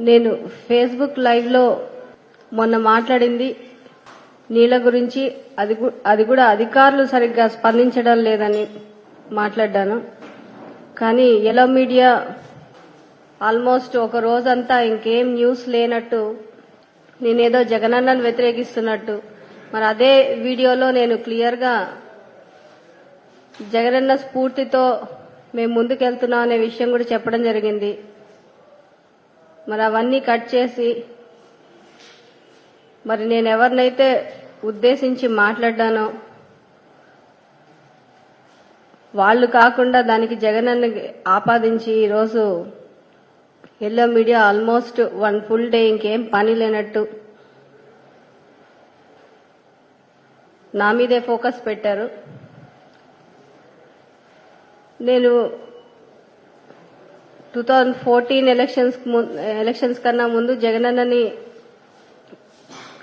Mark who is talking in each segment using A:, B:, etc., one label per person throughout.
A: నేను Facebook live లో మొన్న మాట్లాడింది నీళ్ళ గురించి, అది కూడా అధికారులు సరిగ్గా స్పందించడం లేదని మాట్లాడాను. కానీ ఎల్లో మీడియా ఆల్మోస్ట్ ఒక రోజంతా ఇంకేం న్యూస్ లేనట్టు, నేనేదో జగనన్నను వ్యతిరేకిస్తున్నట్టు, మరి అదే వీడియోలో నేను క్లియర్గా జగనన్న స్ఫూర్తితో మేము ముందుకెళ్తున్నాం అనే విషయం కూడా చెప్పడం జరిగింది. మరి అవన్నీ కట్ చేసి మరి నేను ఎవరినైతే ఉద్దేశించి మాట్లాడ్డానో వాళ్ళు కాకుండా దానికి జగనన్న ఆపాదించి ఈరోజు yellow media almost 1 full day ఇంకేం పని లేనట్టు నా మీదే ఫోకస్ పెట్టారు. నేను 2014 ఎలక్షన్స్ కన్నా ముందు జగనన్నని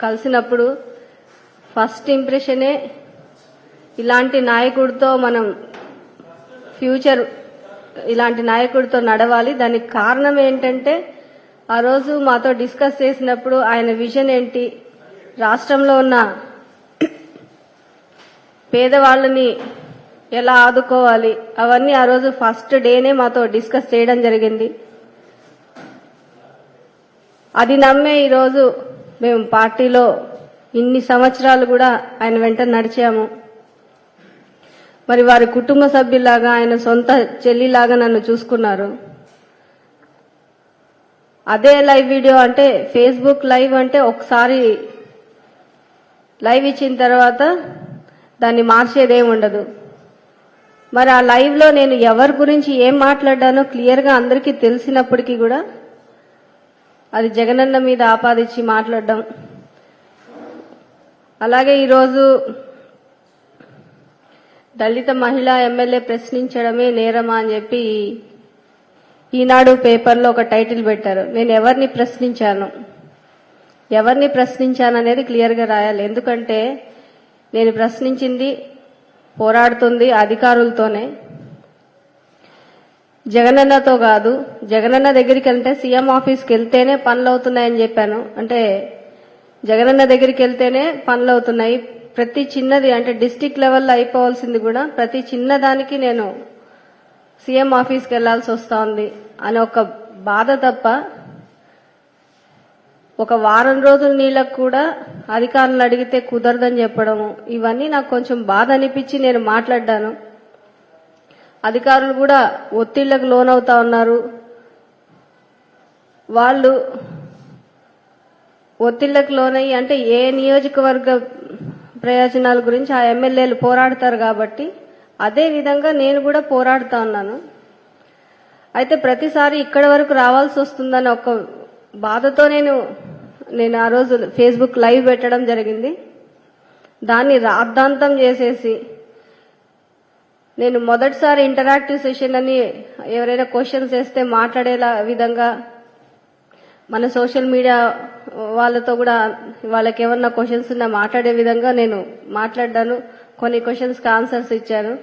A: కలిసినప్పుడు ఫస్ట్ ఇంప్రెషనే ఇలాంటి నాయకుడితో మనం ఫ్యూచర్ ఇలాంటి నాయకుడితో నడవాలి. దానికి కారణం ఏంటంటే ఆ రోజు మాతో డిస్కస్ చేసినప్పుడు ఆయన విజన్ ఏంటి, రాష్ట్రంలో ఉన్న పేదవాళ్ళని ఎలా ఆదుకోవాలి, అవన్నీ ఆ రోజు ఫస్ట్ డేనే మాతో డిస్కస్ చేయడం జరిగింది. అది నమ్మే ఈరోజు మేము పార్టీలో ఇన్ని సంవత్సరాలు కూడా ఆయన వెంట నడిచాము. మరి వారి కుటుంబ సభ్యులాగా, ఆయన సొంత చెల్లిలాగా నన్ను చూసుకున్నారు. అదే లైవ్ వీడియో అంటే, ఫేస్బుక్ లైవ్ అంటే ఒకసారి లైవ్ ఇచ్చిన తర్వాత దాన్ని మార్చేదేమి ఉండదు. మరి ఆ లైవ్ లో నేను ఎవరి గురించి ఏం మాట్లాడానో క్లియర్ గా అందరికీ తెలిసినప్పటికీ కూడా అది జగనన్న మీద ఆపాదించి మాట్లాడడం. అలాగే ఈరోజు దళిత మహిళా ఎమ్మెల్యే ప్రశ్నించడమే నేరమా అని చెప్పి ఈనాడు పేపర్లో ఒక టైటిల్ పెట్టారు. నేను ఎవరిని ప్రశ్నించాననేది క్లియర్ గా రాయాలి. ఎందుకంటే నేను ప్రశ్నించింది, పోరాడుతుంది అధికారులతోనే, జగనన్నతో కాదు. జగనన్న దగ్గరికి వెళ్తే, సీఎం ఆఫీస్కి వెళ్తేనే పనులు అవుతున్నాయని చెప్పాను. అంటే జగనన్న దగ్గరికి వెళ్తేనే పనులు అవుతున్నాయి. ప్రతి చిన్నది అంటే డిస్టిక్ లెవెల్లో అయిపోవాల్సింది కూడా ప్రతి చిన్నదానికి నేను సీఎం ఆఫీస్కి వెళ్లాల్సి వస్తోంది అనే ఒక బాధ తప్ప, ఒక వారం రోజుల నీళ్ళకు కూడా అధికారులను అడిగితే కుదరదని చెప్పడము, ఇవన్నీ నాకు కొంచెం బాధ అనిపించి నేను మాట్లాడ్డాను. అధికారులు కూడా ఒత్తిళ్లకు లోనవుతా ఉన్నారు. వాళ్ళు ఒత్తిళ్లకు లోనయ్యి, అంటే ఏ నియోజకవర్గ ప్రయోజనాల గురించి ఆ ఎమ్మెల్యేలు పోరాడతారు కాబట్టి అదే విధంగా నేను కూడా పోరాడుతా ఉన్నాను. అయితే ప్రతిసారి ఇక్కడి వరకు రావాల్సి వస్తుందని ఒక బాధతో నేను ఆ రోజు ఫేస్బుక్ లైవ్ పెట్టడం జరిగింది. దాన్ని రాద్ధాంతం చేసేసి, నేను మొదటిసారి ఇంటరాక్టివ్ సెషన్ అని ఎవరైనా క్వశ్చన్స్ వేస్తే మాట్లాడేలా విధంగా మన సోషల్ మీడియా వాళ్ళతో కూడా వాళ్ళకి ఏమన్నా క్వశ్చన్స్ ఉన్నా మాట్లాడే విధంగా నేను మాట్లాడ్డాను. కొన్ని క్వశ్చన్స్కి ఆన్సర్స్ ఇచ్చాను.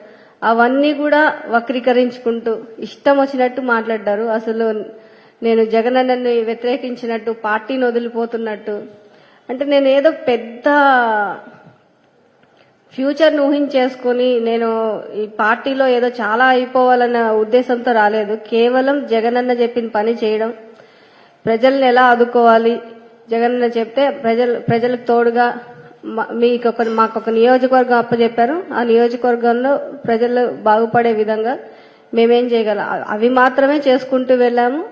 A: అవన్నీ కూడా వక్రీకరించుకుంటూ ఇష్టం వచ్చినట్టు మాట్లాడ్డారు. అసలు నేను జగనన్నని వ్యతిరేకించినట్టు, పార్టీని వదిలిపోతున్నట్టు, అంటే నేను ఏదో పెద్ద ఫ్యూచర్ను ఊహించేసుకుని నేను ఈ పార్టీలో ఏదో చాలా అయిపోవాలన్న ఉద్దేశంతో రాలేదు. కేవలం జగనన్న చెప్పిన పని చేయడం, ప్రజల్ని ఎలా ఆదుకోవాలి, జగనన్న చెప్తే ప్రజలకు తోడుగా మాకొక నియోజకవర్గం అప్పచెప్పారు. ఆ నియోజకవర్గంలో ప్రజలు బాగుపడే విధంగా మేమేం చేయగలం అవి మాత్రమే చేసుకుంటూ వెళ్ళాము.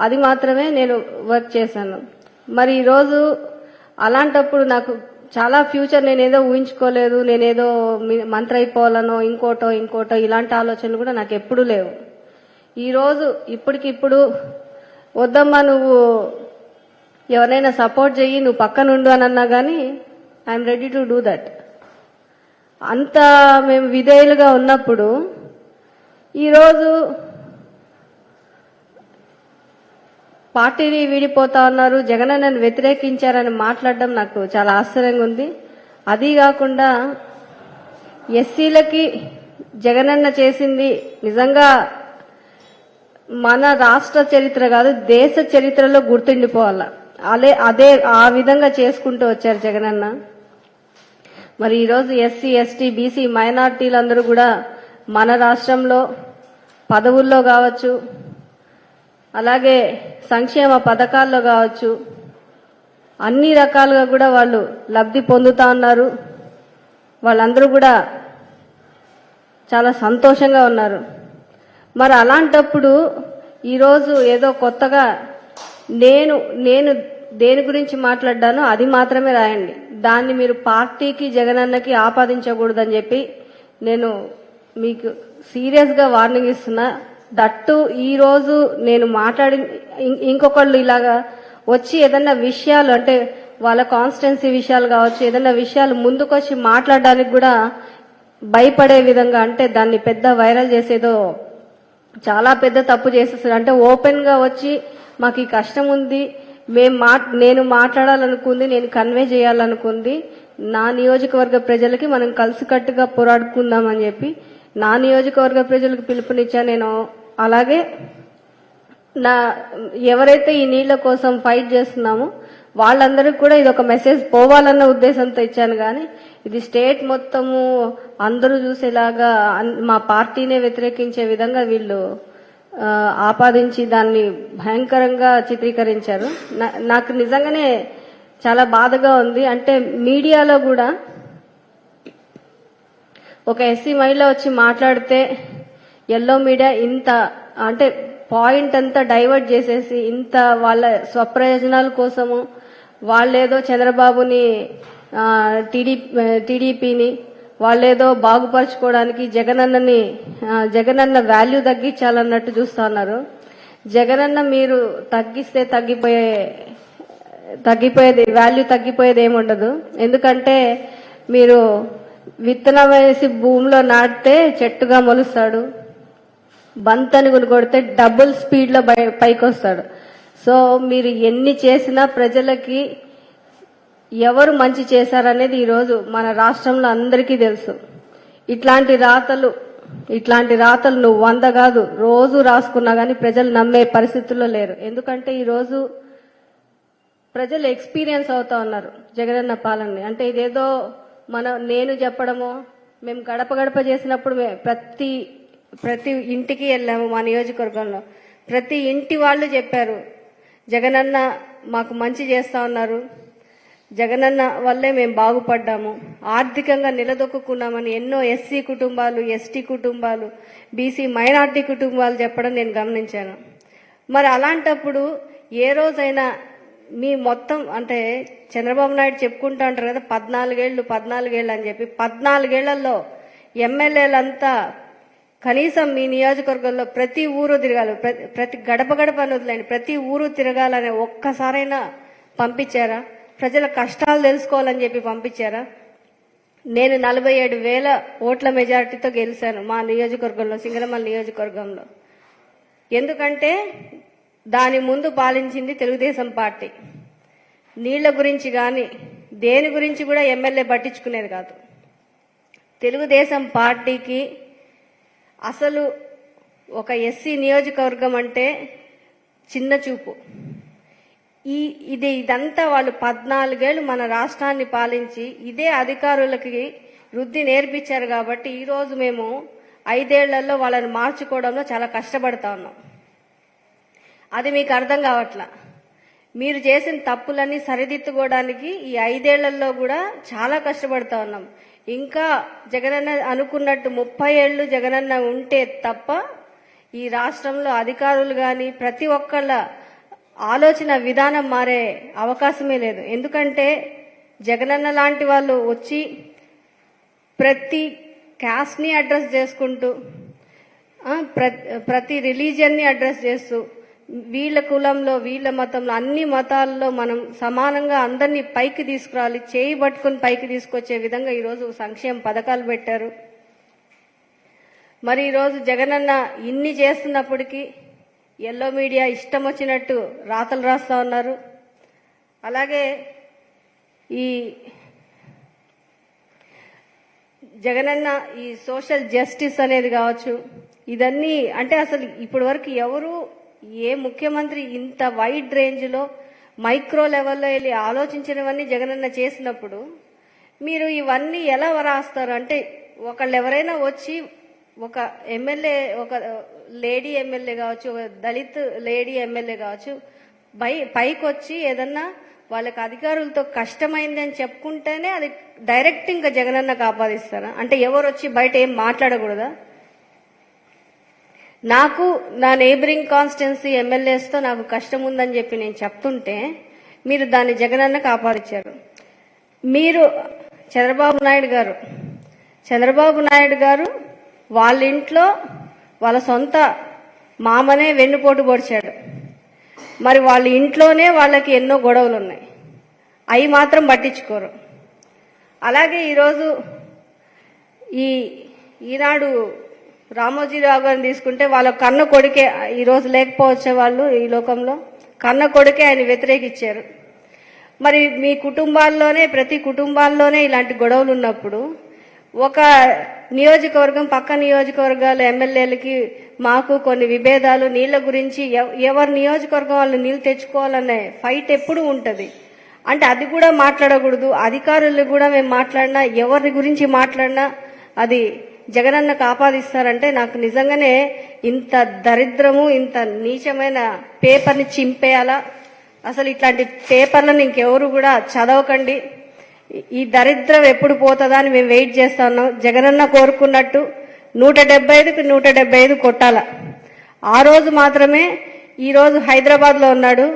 A: అది మాత్రమే నేను వర్క్ చేశాను. మరి ఈరోజు అలాంటప్పుడు నాకు చాలా ఫ్యూచర్ నేనేదో ఊహించుకోలేదు, నేనేదో మంత్రి అయిపోవాలనో ఇంకోటో ఇలాంటి ఆలోచనలు కూడా నాకు ఎప్పుడూ లేవు. ఈరోజు ఇప్పటికిప్పుడు వద్దమ్మా నువ్వు ఎవరైనా సపోర్ట్ చెయ్యి, నువ్వు పక్కనుండు అని అన్నా కానీ I'm ready to do that. అంత మేము విధేయులుగా ఉన్నప్పుడు ఈరోజు పార్టీని వీడిపోతా ఉన్నారు, జగనన్నను వ్యతిరేకించారని మాట్లాడడం నాకు చాలా ఆశ్చర్యంగా ఉంది. అది కాకుండా ఎస్సీలకి జగనన్న చేసింది నిజంగా మన రాష్ట్ర చరిత్ర కాదు, దేశ చరిత్రలో గుర్తుండిపోవాల. అదే ఆ విధంగా చేసుకుంటూ వచ్చారు జగనన్న. మరి ఈరోజు ఎస్సీ, ఎస్టీ, బీసీ మైనార్టీలందరూ కూడా మన రాష్ట్రంలో పదవుల్లో కావచ్చు, అలాగే సంక్షేమ పథకాల్లో కావచ్చు, అన్ని రకాలుగా కూడా వాళ్ళు లబ్ధి పొందుతా ఉన్నారు. వాళ్ళందరూ కూడా చాలా సంతోషంగా ఉన్నారు. మరి అలాంటప్పుడు ఈరోజు ఏదో కొత్తగా నేను దేని గురించి మాట్లాడ్డానో అది మాత్రమే రాయండి, దాన్ని మీరు పార్టీకి జగనన్నకి ఆపాదించకూడదని చెప్పి నేను మీకు సీరియస్గా వార్నింగ్ ఇస్తున్నా. దట్టు ఈరోజు నేను ఇంకొకళ్ళు ఇలాగా వచ్చి ఏదన్నా విషయాలు అంటే వాళ్ళ కాన్స్టిట్యున్సీ విషయాలు కావచ్చు, ఏదన్నా విషయాలు ముందుకొచ్చి మాట్లాడడానికి కూడా భయపడే విధంగా, అంటే దాన్ని పెద్ద వైరల్ చేసేదో చాలా పెద్ద తప్పు చేసేస్తారు. అంటే ఓపెన్ గా వచ్చి మాకు ఈ కష్టం ఉంది, నేను మాట్లాడాలనుకుంది, నేను కన్వే చేయాలనుకుంది నా నియోజకవర్గ ప్రజలకి మనం కలిసికట్టుగా పోరాడుకుందామని చెప్పి నా నియోజకవర్గ ప్రజలకు పిలుపునిచ్చా నేను. అలాగే ఎవరైతే ఈ నీళ్ల కోసం ఫైట్ చేస్తున్నామో వాళ్ళందరికీ కూడా ఇది ఒక మెసేజ్ పోవాలన్న ఉద్దేశంతో ఇచ్చాను. కానీ ఇది స్టేట్ మొత్తము అందరూ చూసేలాగా మా పార్టీనే వ్యతిరేకించే విధంగా వీళ్ళు ఆపాదించి దాన్ని భయంకరంగా చిత్రీకరించారు. నాకు నిజంగానే చాలా బాధగా ఉంది. అంటే మీడియాలో కూడా ఒక ఎస్సీ మహిళ వచ్చి మాట్లాడితే ఎల్లో మీడియా ఇంత అంటే పాయింట్ అంతా డైవర్ట్ చేసేసి ఇంత వాళ్ళ స్వప్రయోజనాల కోసము వాళ్ళేదో చంద్రబాబుని టీడీపీని వాళ్ళేదో బాగుపరచుకోవడానికి జగనన్న వాల్యూ తగ్గించాలన్నట్టు చూస్తా ఉన్నారు. జగనన్న మీరు తగ్గిస్తే తగ్గిపోయేది వాల్యూ తగ్గిపోయేది ఏముండదు. ఎందుకంటే మీరు విత్తనం వేసి భూమిలో నాటితే చెట్టుగా మొలుస్తాడు, బంతని కొడితే డబుల్ స్పీడ్ లో పైకి వస్తాడు. సో మీరు ఎన్ని చేసినా ప్రజలకి ఎవరు మంచి చేశారనేది ఈరోజు మన రాష్ట్రంలో అందరికీ తెలుసు. ఇట్లాంటి రాతలు నువ్వు 100 కాదు రోజు రాసుకున్నా గానీ ప్రజలు నమ్మే పరిస్థితుల్లో లేరు. ఎందుకంటే ఈరోజు ప్రజలు ఎక్స్పీరియన్స్ అవుతా ఉన్నారు జగనన్న పాలనని. అంటే ఇదేదో నేను చెప్పడమో, మేము గడప చేసినప్పుడు ప్రతి ఇంటికి వెళ్ళాము. మా నియోజకవర్గంలో ప్రతి ఇంటి వాళ్ళు చెప్పారు జగనన్న మాకు మంచి చేస్తా ఉన్నారు, జగనన్న వల్లే మేము బాగుపడ్డాము, ఆర్థికంగా నిలదొక్కున్నామని ఎన్నో ఎస్సీ కుటుంబాలు, ఎస్టీ కుటుంబాలు, బీసీ మైనార్టీ కుటుంబాలు చెప్పడం నేను గమనించాను. మరి అలాంటప్పుడు ఏ రోజైనా మీ మొత్తం అంటే చంద్రబాబు నాయుడు చెప్పుకుంటా ఉంటారు కదా 14 ఏళ్ళు అని చెప్పి, 14 ఏళ్లలో ఎమ్మెల్యేలంతా కనీసం మీ నియోజకవర్గంలో ప్రతి ఊరు తిరగాలి, ప్రతి గడప అని వదిలేండి, ప్రతి ఊరు తిరగాలనే ఒక్కసారైనా పంపించారా? ప్రజల కష్టాలు తెలుసుకోవాలని చెప్పి పంపించారా? నేను 47,000 ఓట్ల మెజారిటీతో గెలిచాను మా నియోజకవర్గంలో, సింగనమల నియోజకవర్గంలో. ఎందుకంటే దాని ముందు పాలించింది తెలుగుదేశం పార్టీ. నీళ్ల గురించి కానీ దేని గురించి కూడా ఎమ్మెల్యే పట్టించుకునేది కాదు. తెలుగుదేశం పార్టీకి అసలు ఒక ఎస్సీ నియోజకవర్గం అంటే చిన్న చూపు. ఇదంతా వాళ్ళు 14 ఏళ్లు మన రాష్ట్రాన్ని పాలించి ఇదే అధికారులకి వృద్ధి నేర్పించారు. కాబట్టి ఈరోజు మేము 5 ఏళ్లలో వాళ్ళని మార్చుకోవడంలో చాలా కష్టపడతా ఉన్నాం. అది మీకు అర్థం కావట్లా. మీరు చేసిన తప్పులన్నీ సరిదిద్దుకోవడానికి ఈ 5 ఏళ్లలో కూడా చాలా కష్టపడతా ఉన్నాం. ఇంకా జగనన్న అనుకున్నట్టు 30 ఏళ్లు జగనన్న ఉంటే తప్ప ఈ రాష్ట్రంలో అధికారులు కానీ ప్రతి ఒక్కళ్ళ ఆలోచన విధానం మారే అవకాశమే లేదు. ఎందుకంటే జగనన్న లాంటి వాళ్ళు వచ్చి ప్రతి క్యాస్ట్ ని అడ్రస్ చేసుకుంటూ, ప్రతి రిలీజియన్ ని అడ్రస్ చేస్తూ, వీళ్ళ కులంలో వీళ్ళ మతంలో అన్ని మతాల్లో మనం సమానంగా అందరినీ పైకి తీసుకురావాలి, చేయి పట్టుకుని పైకి తీసుకొచ్చే విధంగా ఈరోజు సంక్షేమ పథకాలు పెట్టారు. మరి ఈరోజు జగనన్న ఇన్ని చేస్తున్నప్పటికీ ఎల్లో మీడియా ఇష్టం వచ్చినట్టు రాతలు రాస్తా ఉన్నారు. అలాగే ఈ జగనన్న ఈ సోషల్ జస్టిస్ అనేది కావచ్చు, ఇదన్నీ అంటే అసలు ఇప్పటి వరకు ఎవరు ఏ ముఖ్యమంత్రి ఇంత వైడ్ రేంజ్లో మైక్రో లెవెల్లో వెళ్ళి ఆలోచించినవన్నీ జగనన్న చేసినప్పుడు మీరు ఇవన్నీ ఎలా రాస్తారు? అంటే ఒకళ్ళు ఎవరైనా వచ్చి ఒక ఎమ్మెల్యే, ఒక లేడీ ఎమ్మెల్యే కావచ్చు, ఒక దళిత్ లేడీ ఎమ్మెల్యే కావచ్చు, పైకి వచ్చి ఏదన్నా వాళ్ళకి అధికారులతో కష్టమైంది అని చెప్పుకుంటేనే అది డైరెక్ట్ ఇంకా జగనన్నకు ఆపాదిస్తారా? అంటే ఎవరు వచ్చి బయట ఏం మాట్లాడకూడదా? నాకు నా నేబరింగ్ కాన్స్టిట్యున్సీ ఎమ్మెల్యేస్తో నాకు కష్టం ఉందని చెప్పి నేను చెప్తుంటే మీరు దాన్ని జగనన్నకు ఆపాదించారు. మీరు చంద్రబాబు నాయుడు గారు వాళ్ళ ఇంట్లో వాళ్ళ సొంత మామనే వెన్నుపోటు పొడిచాడు. మరి వాళ్ళ ఇంట్లోనే వాళ్ళకి ఎన్నో గొడవలు ఉన్నాయి, అవి మాత్రం పట్టించుకోరు. అలాగే ఈరోజు ఈనాడు రామోజీరావు గారిని తీసుకుంటే వాళ్ళ కన్న కొడుకే ఈరోజు లేకపోవచ్చే వాళ్ళు ఈ లోకంలో, కన్న కొడుకే ఆయన వ్యతిరేకించారు. మరి మీ కుటుంబాల్లోనే, ప్రతి కుటుంబాల్లోనే ఇలాంటి గొడవలు ఉన్నప్పుడు ఒక నియోజకవర్గం పక్క నియోజకవర్గాల ఎమ్మెల్యేలకి మాకు కొన్ని విభేదాలు, నీళ్ల గురించి ఎవరి నియోజకవర్గం వాళ్ళు నీళ్లు తెచ్చుకోవాలనే ఫైట్ ఎప్పుడు ఉంటుంది. అంటే అది కూడా మాట్లాడకూడదు. అధికారులు కూడా మేము మాట్లాడినా, ఎవరి గురించి మాట్లాడినా అది జగనన్నకు ఆపాదిస్తారంటే నాకు నిజంగానే ఇంత దరిద్రము, ఇంత నీచమైన పేపర్ని చింపేయాలా? అసలు ఇట్లాంటి పేపర్లను ఇంకెవరు కూడా చదవకండి. ఈ దరిద్రం ఎప్పుడు పోతుందా అని మేము వెయిట్ చేస్తా ఉన్నాం. జగనన్న కోరుకున్నట్టు 175కి 175 కొట్టాల. ఆ రోజు మాత్రమే. ఈ రోజు హైదరాబాద్ లో ఉన్నాడు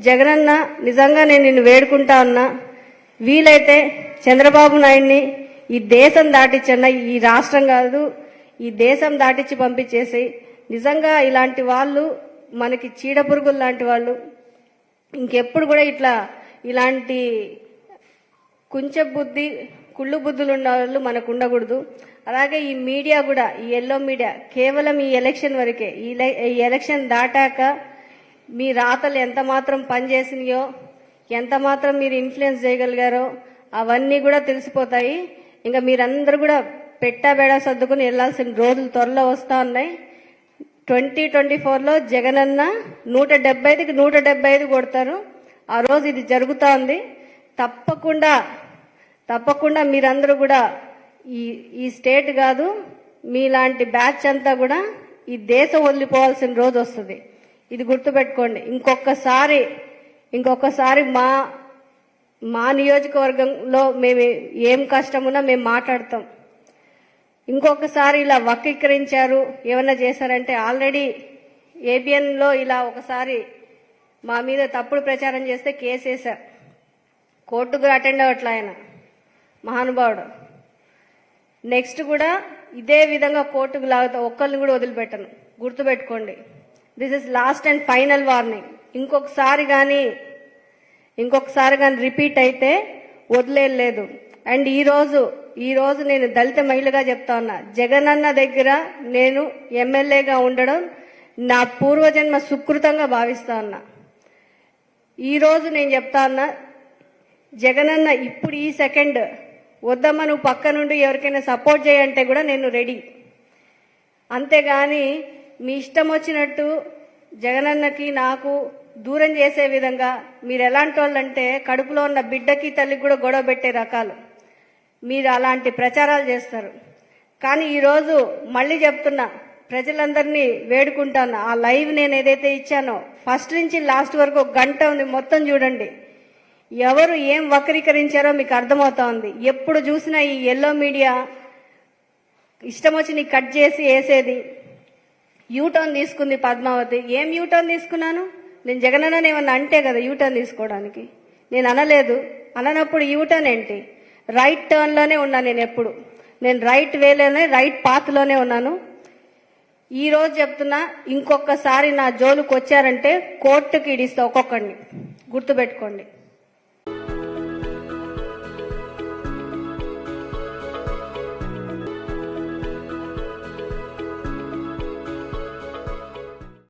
A: జగనన్న. నిజంగా నేను నిన్ను వేడుకుంటా ఉన్నా, వీలైతే చంద్రబాబు నాయుడిని ఈ దేశం దాటించన్నా, ఈ రాష్ట్రం కాదు ఈ దేశం దాటించి పంపించేసి, నిజంగా ఇలాంటి వాళ్ళు మనకి చీడపురుగులు లాంటి వాళ్ళు, ఇంకెప్పుడు కూడా ఇలాంటి కుంచె బుద్ధి, కుళ్ళు బుద్ధులు ఉన్న వాళ్ళు మనకు ఉండకూడదు. అలాగే ఈ మీడియా కూడా, ఈ ఎల్లో మీడియా కేవలం ఈ ఎలక్షన్ వరకే. ఈ ఎలక్షన్ దాటాక మీ రాతలు ఎంత మాత్రం పనిచేసినాయో, ఎంత మాత్రం మీరు ఇన్ఫ్లుయెన్స్ చేయగలిగారో అవన్నీ కూడా తెలిసిపోతాయి. ఇంకా మీరందరూ కూడా పెట్టాబేడా సర్దుకుని వెళ్లాల్సిన రోజులు త్వరలో వస్తా ఉన్నాయి. 2024లో జగనన్న 175కి 175 కొడతారు. ఆ రోజు ఇది జరుగుతా ఉంది. తప్పకుండా మీరందరూ కూడా ఈ స్టేట్ కాదు, మీలాంటి బ్యాచ్ అంతా కూడా ఈ దేశం వదిలిపోవాల్సిన రోజు వస్తుంది. ఇది గుర్తుపెట్టుకోండి. ఇంకొకసారి మా నియోజకవర్గంలో మేము ఏం కష్టమున్నా మేము మాట్లాడతాం. ఇంకొకసారి ఇలా వక్రీకరించారు, ఏమన్నా చేశారంటే, ఆల్రెడీ ఏబిఎన్లో ఇలా ఒకసారి మా మీద తప్పుడు ప్రచారం చేస్తే కేసు వేశారు. కోర్టుకు అటెండ్ అవ్వట్లా ఆయన మహానుభావుడు. నెక్స్ట్ కూడా ఇదే విధంగా కోర్టుకు లాగుతా, ఒక్కరిని కూడా వదిలిపెట్టను. గుర్తుపెట్టుకోండి. This is last and final warning. ఇంకొకసారి కానీ రిపీట్ అయితే వదిలేదు. అండ్ ఈ రోజు నేను దళిత మహిళగా చెప్తా ఉన్నా, జగనన్న దగ్గర నేను ఎమ్మెల్యేగా ఉండడం నా పూర్వజన్మ సుకృతంగా భావిస్తా ఉన్నా. ఈ రోజు నేను చెప్తా ఉన్నా, జగనన్న ఇప్పుడు ఈ సెకండ్ వద్దమ్మా నువ్వు పక్క నుండి ఎవరికైనా సపోర్ట్ చేయంటే కూడా నేను రెడీ. అంతేగాని మీ ఇష్టం వచ్చినట్టు జగనన్నకి నాకు దూరం చేసే విధంగా మీరు ఎలాంటి వాళ్ళంటే కడుపులో ఉన్న బిడ్డకి తల్లికి కూడా గొడవ పెట్టే రకాలు మీరు అలాంటి ప్రచారాలు చేస్తారు. కానీ ఈరోజు మళ్ళీ చెప్తున్నా, ప్రజలందరినీ వేడుకుంటాను. ఆ లైవ్ నేను ఏదైతే ఇచ్చానో ఫస్ట్ నుంచి లాస్ట్ వరకు 1 గంట ఉంది, మొత్తం చూడండి. ఎవరు ఏం వక్రీకరించారో మీకు అర్థమవుతా ఉంది. ఎప్పుడు చూసినా ఈ ఎల్లో మీడియా ఇష్టం వచ్చి నీకు కట్ చేసి వేసేది. యూటర్న్ తీసుకుంది పద్మావతి. ఏం యూటర్న్ తీసుకున్నాను నేను? జగనన్న ఏమన్నా అంటే కదా యూటర్న్ తీసుకోవడానికి. నేను అనలేదు. అననప్పుడు యూటర్న్ ఏంటి? రైట్ టర్న్లోనే ఉన్నా నేను. ఎప్పుడు నేను రైట్ వేలోనే, రైట్ పాత్లోనే ఉన్నాను. ఈ రోజు చెప్తున్నా, ఇంకొకసారి నా జోలుకు వచ్చారంటే కోర్టుకి ఇడిస్తా ఒక్కొక్కడిని. గుర్తుపెట్టుకోండి.